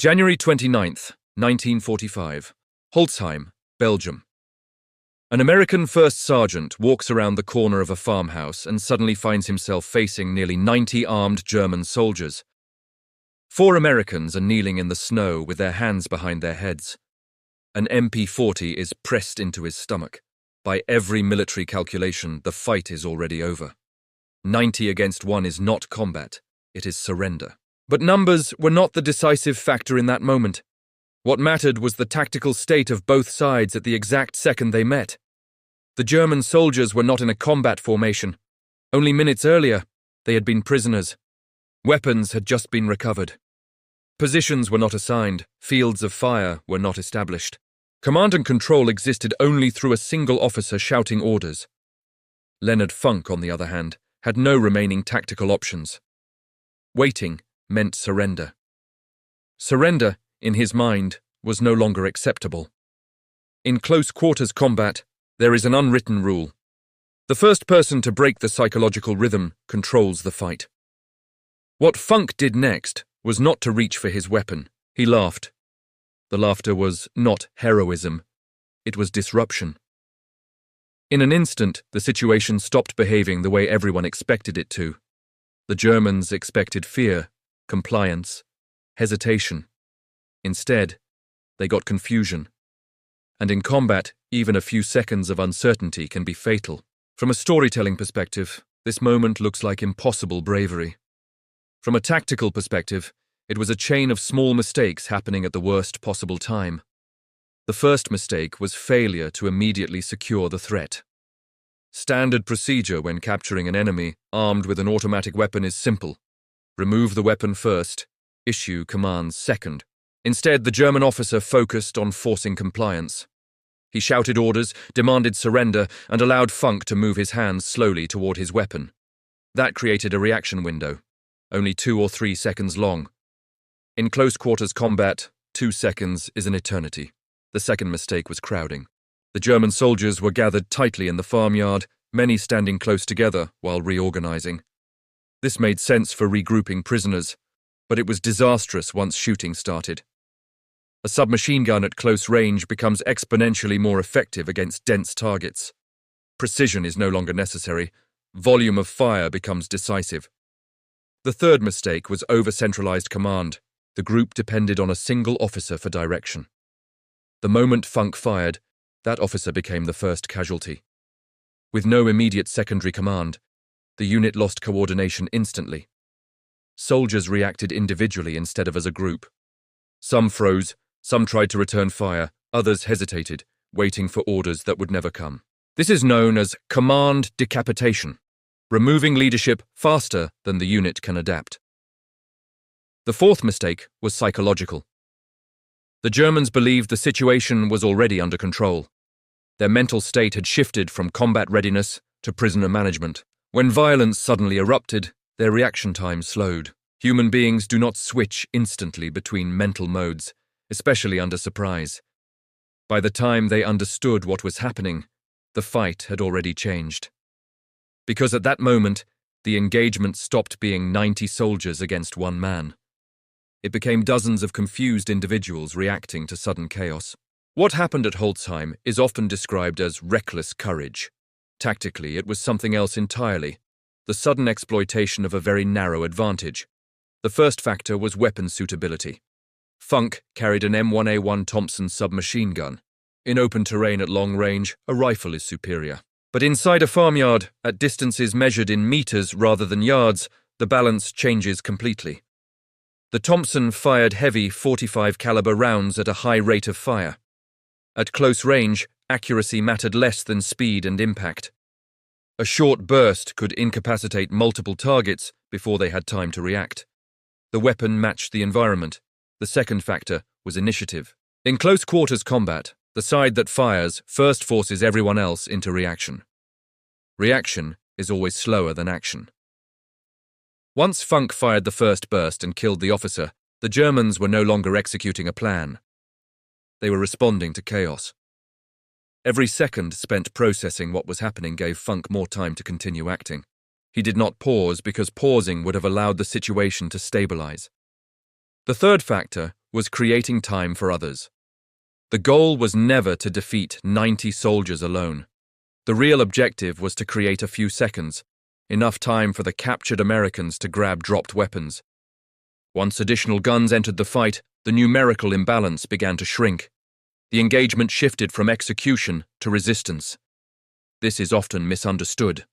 January 29th, 1945. Holtzheim, Belgium. An American first sergeant walks around the corner of a farmhouse and suddenly finds himself facing nearly 90 armed German soldiers. 4 Americans are kneeling in the snow with their hands behind their heads. An MP-40 is pressed into his stomach. By every military calculation, the fight is already over. 90 against 1 is not combat, it is surrender. But numbers were not the decisive factor in that moment. What mattered was the tactical state of both sides at the exact second they met. The German soldiers were not in a combat formation. Only minutes earlier, they had been prisoners. Weapons had just been recovered. Positions were not assigned, fields of fire were not established. Command and control existed only through a single officer shouting orders. Leonard Funk, on the other hand, had no remaining tactical options. Waiting meant surrender. Surrender, in his mind, was no longer acceptable. In close-quarters combat, there is an unwritten rule. The first person to break the psychological rhythm controls the fight. What Funk did next was not to reach for his weapon. He laughed. The laughter was not heroism. It was disruption. In an instant, the situation stopped behaving the way everyone expected it to. The Germans expected fear, compliance, hesitation. Instead, they got confusion. And in combat, even a few seconds of uncertainty can be fatal. From a storytelling perspective, this moment looks like impossible bravery. From a tactical perspective, it was a chain of small mistakes happening at the worst possible time. The first mistake was failure to immediately secure the threat. Standard procedure when capturing an enemy armed with an automatic weapon is simple. Remove the weapon first, issue commands second. Instead, the German officer focused on forcing compliance. He shouted orders, demanded surrender, and allowed Funk to move his hands slowly toward his weapon. That created a reaction window, only 2 or 3 seconds long. In close-quarters combat, 2 seconds is an eternity. The second mistake was crowding. The German soldiers were gathered tightly in the farmyard, many standing close together while reorganizing. This made sense for regrouping prisoners, but it was disastrous once shooting started. A submachine gun at close range becomes exponentially more effective against dense targets. Precision is no longer necessary. Volume of fire becomes decisive. The third mistake was over-centralized command. The group depended on a single officer for direction. The moment Funk fired, that officer became the first casualty. With no immediate secondary command, the unit lost coordination instantly. Soldiers reacted individually instead of as a group. Some froze, some tried to return fire, others hesitated, waiting for orders that would never come. This is known as command decapitation, removing leadership faster than the unit can adapt. The fourth mistake was psychological. The Germans believed the situation was already under control. Their mental state had shifted from combat readiness to prisoner management. When violence suddenly erupted, their reaction time slowed. Human beings do not switch instantly between mental modes, especially under surprise. By the time they understood what was happening, the fight had already changed. Because at that moment, the engagement stopped being 90 soldiers against 1 man. It became dozens of confused individuals reacting to sudden chaos. What happened at Holtzheim is often described as reckless courage. Tactically, it was something else entirely, the sudden exploitation of a very narrow advantage. The first factor was weapon suitability. Funk carried an M1A1 Thompson submachine gun. In open terrain at long range, a rifle is superior. But inside a farmyard, at distances measured in meters rather than yards, the balance changes completely. The Thompson fired heavy .45 caliber rounds at a high rate of fire. At close range, accuracy mattered less than speed and impact. A short burst could incapacitate multiple targets before they had time to react. The weapon matched the environment. The second factor was initiative. In close-quarters combat, the side that fires first forces everyone else into reaction. Reaction is always slower than action. Once Funk fired the first burst and killed the officer, the Germans were no longer executing a plan. They were responding to chaos. Every second spent processing what was happening gave Funk more time to continue acting. He did not pause because pausing would have allowed the situation to stabilize. The third factor was creating time for others. The goal was never to defeat 90 soldiers alone. The real objective was to create a few seconds, enough time for the captured Americans to grab dropped weapons. Once additional guns entered the fight, the numerical imbalance began to shrink. The engagement shifted from execution to resistance. This is often misunderstood.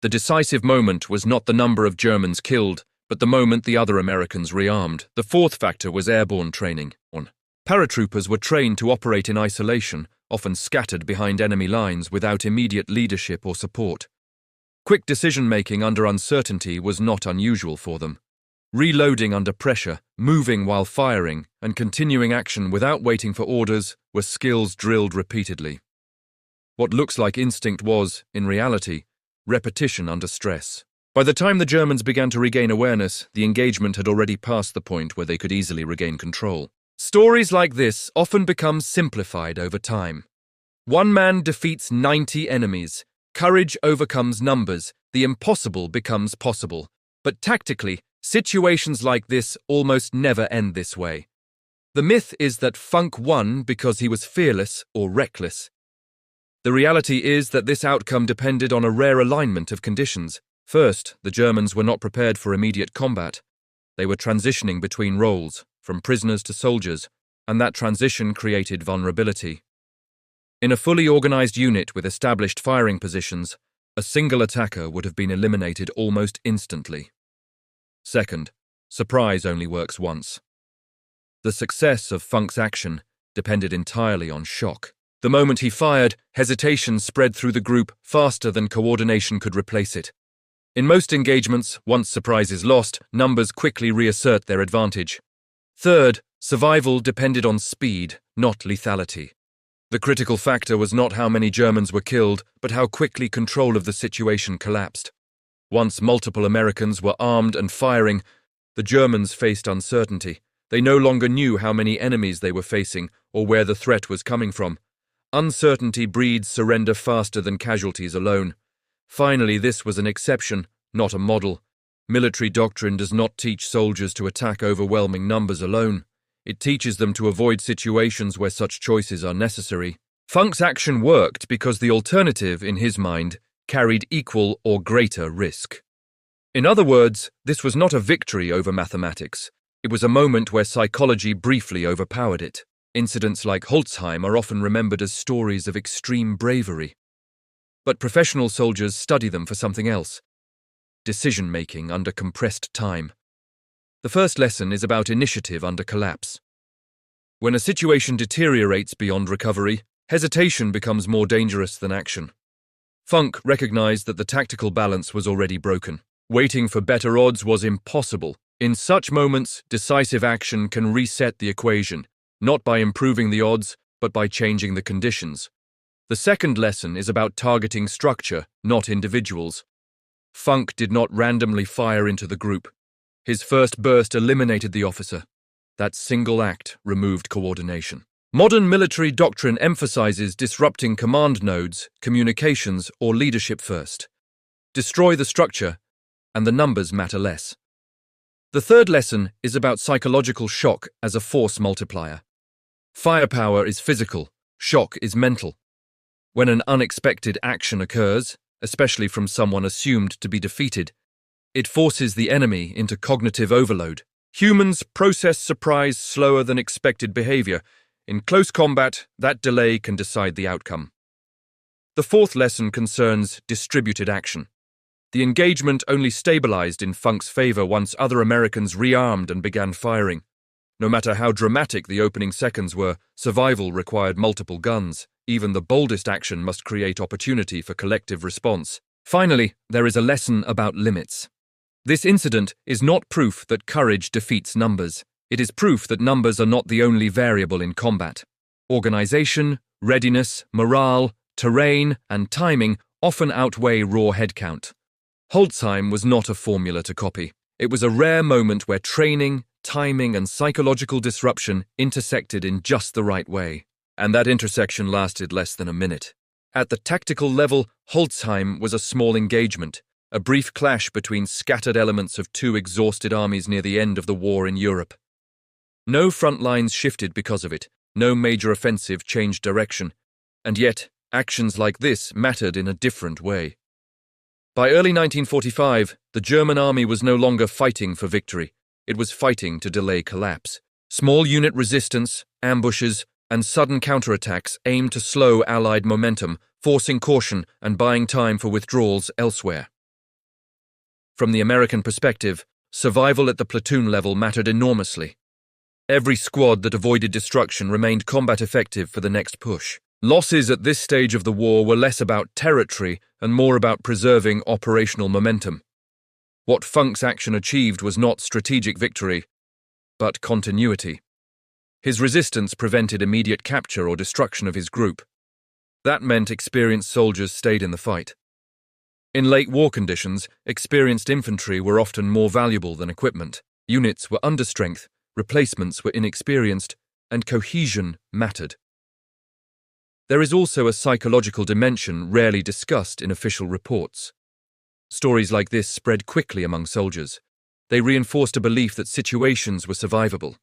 The decisive moment was not the number of Germans killed, but the moment the other Americans rearmed. The fourth factor was airborne training. Paratroopers were trained to operate in isolation, often scattered behind enemy lines without immediate leadership or support. Quick decision-making under uncertainty was not unusual for them. Reloading under pressure, moving while firing, and continuing action without waiting for orders were skills drilled repeatedly. What looks like instinct was, in reality, repetition under stress. By the time the Germans began to regain awareness, the engagement had already passed the point where they could easily regain control. Stories like this often become simplified over time. One man defeats 90 enemies. Courage overcomes numbers. The impossible becomes possible. But tactically, situations like this almost never end this way. The myth is that Funk won because he was fearless or reckless. The reality is that this outcome depended on a rare alignment of conditions. First, the Germans were not prepared for immediate combat. They were transitioning between roles, from prisoners to soldiers, and that transition created vulnerability. In a fully organized unit with established firing positions, a single attacker would have been eliminated almost instantly. Second, surprise only works once. The success of Funk's action depended entirely on shock. The moment he fired, hesitation spread through the group faster than coordination could replace it. In most engagements, once surprise is lost, numbers quickly reassert their advantage. Third, survival depended on speed, not lethality. The critical factor was not how many Germans were killed, but how quickly control of the situation collapsed. Once multiple Americans were armed and firing, the Germans faced uncertainty. They no longer knew how many enemies they were facing or where the threat was coming from. Uncertainty breeds surrender faster than casualties alone. Finally, this was an exception, not a model. Military doctrine does not teach soldiers to attack overwhelming numbers alone. It teaches them to avoid situations where such choices are necessary. Funk's action worked because the alternative, in his mind, carried equal or greater risk. In other words, this was not a victory over mathematics. It was a moment where psychology briefly overpowered it. Incidents like Holtzheim are often remembered as stories of extreme bravery. But professional soldiers study them for something else: decision-making under compressed time. The first lesson is about initiative under collapse. When a situation deteriorates beyond recovery, hesitation becomes more dangerous than action. Funk recognized that the tactical balance was already broken. Waiting for better odds was impossible. In such moments, decisive action can reset the equation, not by improving the odds, but by changing the conditions. The second lesson is about targeting structure, not individuals. Funk did not randomly fire into the group. His first burst eliminated the officer. That single act removed coordination. Modern military doctrine emphasizes disrupting command nodes, communications, or leadership first. Destroy the structure, and the numbers matter less. The third lesson is about psychological shock as a force multiplier. Firepower is physical, shock is mental. When an unexpected action occurs, especially from someone assumed to be defeated, it forces the enemy into cognitive overload. Humans process surprise slower than expected behavior. In close combat, that delay can decide the outcome. The fourth lesson concerns distributed action. The engagement only stabilized in Funk's favor once other Americans rearmed and began firing. No matter how dramatic the opening seconds were, survival required multiple guns. Even the boldest action must create opportunity for collective response. Finally, there is a lesson about limits. This incident is not proof that courage defeats numbers. It is proof that numbers are not the only variable in combat. Organization, readiness, morale, terrain, and timing often outweigh raw headcount. Holtzheim was not a formula to copy. It was a rare moment where training, timing, and psychological disruption intersected in just the right way. And that intersection lasted less than a minute. At the tactical level, Holtzheim was a small engagement, a brief clash between scattered elements of two exhausted armies near the end of the war in Europe. No front lines shifted because of it, no major offensive changed direction, and yet actions like this mattered in a different way. By early 1945, the German army was no longer fighting for victory, it was fighting to delay collapse. Small unit resistance, ambushes, and sudden counterattacks aimed to slow Allied momentum, forcing caution and buying time for withdrawals elsewhere. From the American perspective, survival at the platoon level mattered enormously. Every squad that avoided destruction remained combat effective for the next push. Losses at this stage of the war were less about territory and more about preserving operational momentum. What Funk's action achieved was not strategic victory, but continuity. His resistance prevented immediate capture or destruction of his group. That meant experienced soldiers stayed in the fight. In late war conditions, experienced infantry were often more valuable than equipment. Units were understrength, replacements were inexperienced, and cohesion mattered. There is also a psychological dimension rarely discussed in official reports. Stories like this spread quickly among soldiers. They reinforced a belief that situations were survivable,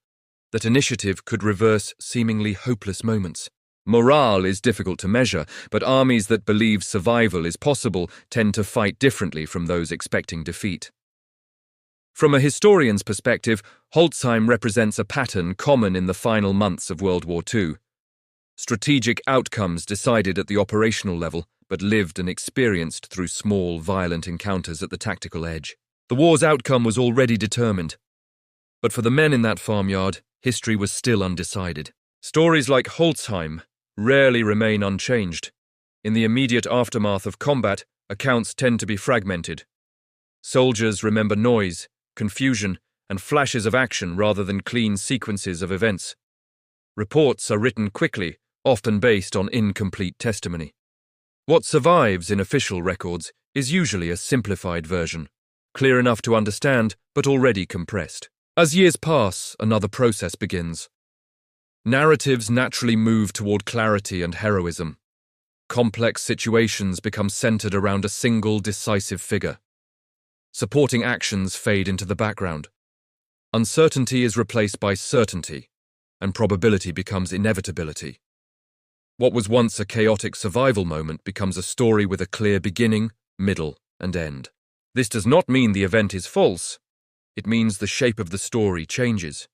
that initiative could reverse seemingly hopeless moments. Morale is difficult to measure, but armies that believe survival is possible tend to fight differently from those expecting defeat. From a historian's perspective, Holtzheim represents a pattern common in the final months of World War II. Strategic outcomes decided at the operational level, but lived and experienced through small, violent encounters at the tactical edge. The war's outcome was already determined. But for the men in that farmyard, history was still undecided. Stories like Holtzheim rarely remain unchanged. In the immediate aftermath of combat, accounts tend to be fragmented. Soldiers remember noise, confusion, and flashes of action rather than clean sequences of events. Reports are written quickly, often based on incomplete testimony. What survives in official records is usually a simplified version, clear enough to understand, but already compressed. As years pass, another process begins. Narratives naturally move toward clarity and heroism. Complex situations become centered around a single decisive figure. Supporting actions fade into the background. Uncertainty is replaced by certainty, and probability becomes inevitability. What was once a chaotic survival moment becomes a story with a clear beginning, middle, and end. This does not mean the event is false. It means the shape of the story changes.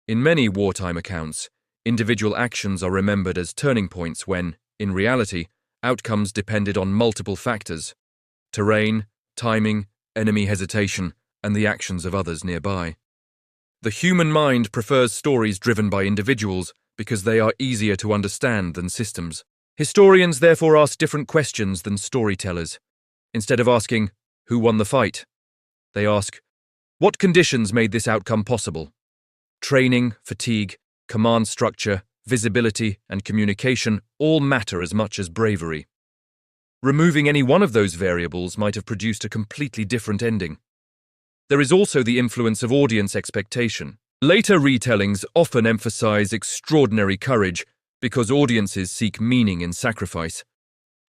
In many wartime accounts, individual actions are remembered as turning points when, in reality, outcomes depended on multiple factors: terrain, timing, enemy hesitation, and the actions of others nearby. The human mind prefers stories driven by individuals because they are easier to understand than systems. Historians therefore ask different questions than storytellers. Instead of asking, "Who won the fight?" they ask, "What conditions made this outcome possible?" Training, fatigue, command structure, visibility, and communication all matter as much as bravery. Removing any one of those variables might have produced a completely different ending. There is also the influence of audience expectation. Later retellings often emphasize extraordinary courage because audiences seek meaning in sacrifice.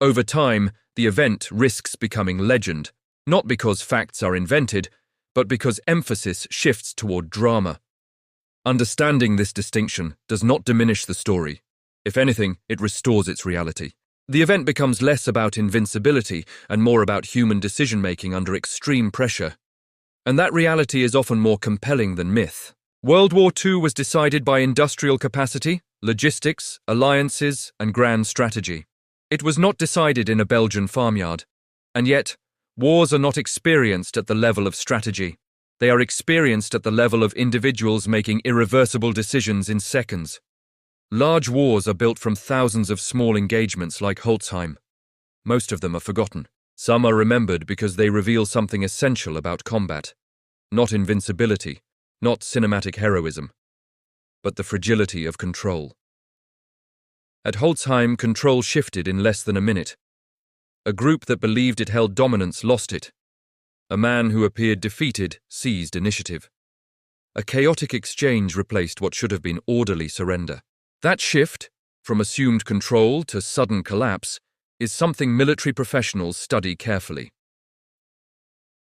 Over time, the event risks becoming legend, not because facts are invented, but because emphasis shifts toward drama. Understanding this distinction does not diminish the story. If anything, it restores its reality. The event becomes less about invincibility and more about human decision-making under extreme pressure. And that reality is often more compelling than myth. World War II was decided by industrial capacity, logistics, alliances, and grand strategy. It was not decided in a Belgian farmyard. And yet, wars are not experienced at the level of strategy. They are experienced at the level of individuals making irreversible decisions in seconds. Large wars are built from thousands of small engagements like Holtzheim. Most of them are forgotten. Some are remembered because they reveal something essential about combat. Not invincibility, not cinematic heroism, but the fragility of control. At Holtzheim, control shifted in less than a minute. A group that believed it held dominance lost it. A man who appeared defeated seized initiative. A chaotic exchange replaced what should have been orderly surrender. That shift, from assumed control to sudden collapse, is something military professionals study carefully.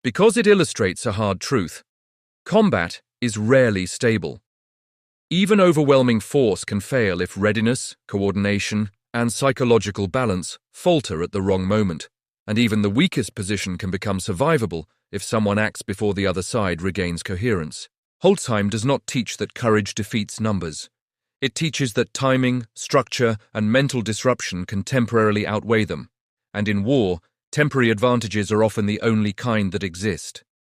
Because it illustrates a hard truth, combat is rarely stable. Even overwhelming force can fail if readiness, coordination, and psychological balance falter at the wrong moment, and even the weakest position can become survivable if someone acts before the other side regains coherence. Holtzheim does not teach that courage defeats numbers. It teaches that timing, structure, and mental disruption can temporarily outweigh them, and in war, temporary advantages are often the only kind that exist.